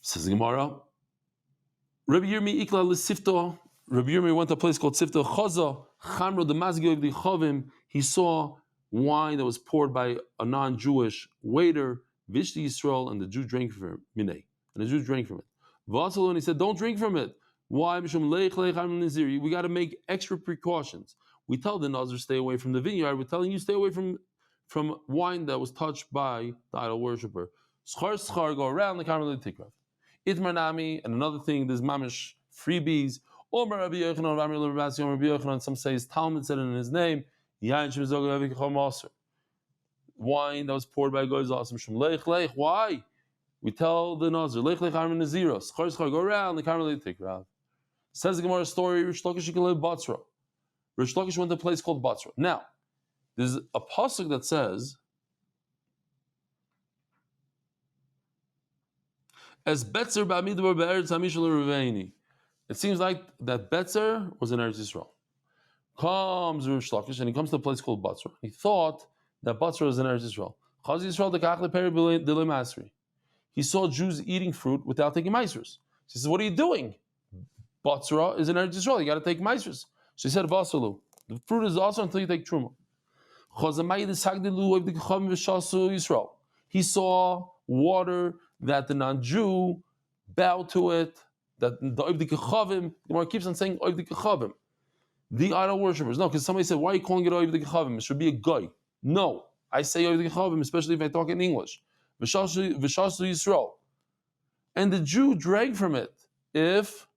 Says the Gemara, Rabbi Yirmi ikla l'sifto. Rabbi Yirmi went to a place called Sifto. Chaza chamro demazgi the chavim. He saw wine that was poured by a non-Jewish waiter. Vishti Yisrael, and the Jew drank from it. Minei, and the Jew drank from it. Vasalu, and he said, don't drink from it. Why? We got to make extra precautions. We tell the Nazir stay away from the vineyard. We're telling you stay away from wine that was touched by the idol worshiper. Schar, go around the Karmel Tikrav. Itmar Nami, and another thing, there's mamish freebies. Omer Rabbi Yochanan, some say his Talmud said it in his name. Wine that was poured by Goy Zawsim Shem Lech. Why? We tell the Nazir, Lech Armin Naziros. Schar, go around the Karmel Tikrav. Says the Gemara story, Rish Lakish Batzra. Rish Lakish went to a place called Batzra. Now, there's a pasuk that says, as Betzer ba'amidbar be'eretz hamishal Ruvaini. It seems like that Betzer was in Eretz Yisrael. Comes Rish Lakish and he comes to a place called Batzra. He thought that Batzra was in Eretz Yisrael. Chaz Yisrael dekach leperi delei masri. He saw Jews eating fruit without taking maasros. He says, what are you doing? Batzra is in Eretz Yisrael. You got to take maasros. So he said, Vasalu. The fruit is also until you take truma. He saw water that the non-Jew bowed to it, that the Oivdik Chavim, the Gemara keeps on saying Oivdik Chavim, the idol worshippers. No, because somebody said, why are you calling it Oivdik Chavim? It should be a guy. No, I say Oivdik Chavim, especially if I talk in English. V'shasu Yisrael. And the Jew drank from it. If,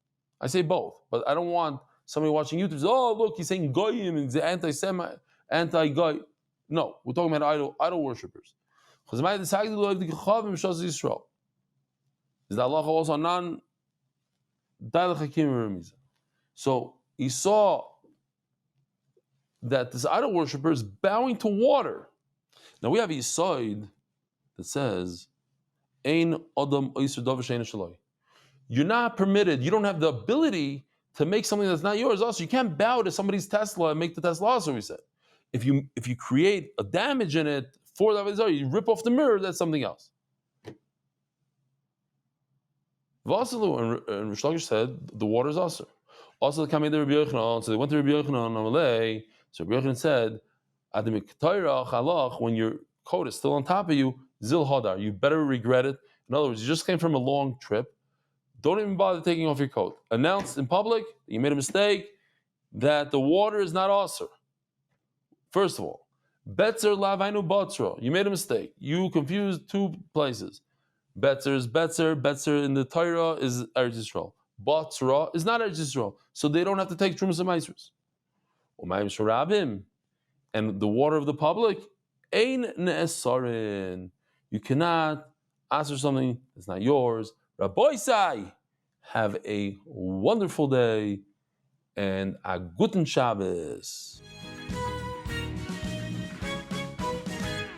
I say both, but I don't want somebody watching YouTube to say, oh, look, he's saying Goyim, and he's anti-Semite, anti-Goy. No, we're talking about idol worshippers. Is the halacha also non? So he saw that this idol worshipper is bowing to water. Now we have a yisoid that says, "Ein adam oiser davar she'ein shaloi." You're not permitted. You don't have the ability to make something that's not yours. Also, you can't bow to somebody's Tesla and make the Tesla. Also, we said, if you create a damage in it for the Avodah Zarah, you rip off the mirror. That's something else. Vasalu and Rish Lakish said the water is aser. Also, the Kamei Rabbi Yochanan, so they went to Rabbi Yochanan Amalei. So Rabbi Yochanan said, when your coat is still on top of you, zil hadar, you better regret it. In other words, you just came from a long trip. Don't even bother taking off your coat. Announce in public that you made a mistake, that the water is not aser. First of all, betzer lavainu batzra. You made a mistake. You confused two places. Betzer is betzer. Betzer in the Torah is Eretz Yisrael. Batzra is not Eretz Yisrael. So they don't have to take Trumas and Maasros. Umayim Sharabim. And the water of the public, Ein Ne'esarin. You cannot ask for something that's not yours. Rabboisai, have a wonderful day and a guten Shabbos.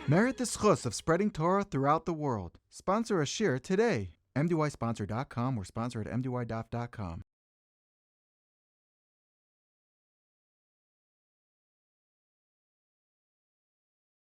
Merit the schus of spreading Torah throughout the world. Sponsor a shir today. MDYsponsor.com or sponsor at MDYDaf.com.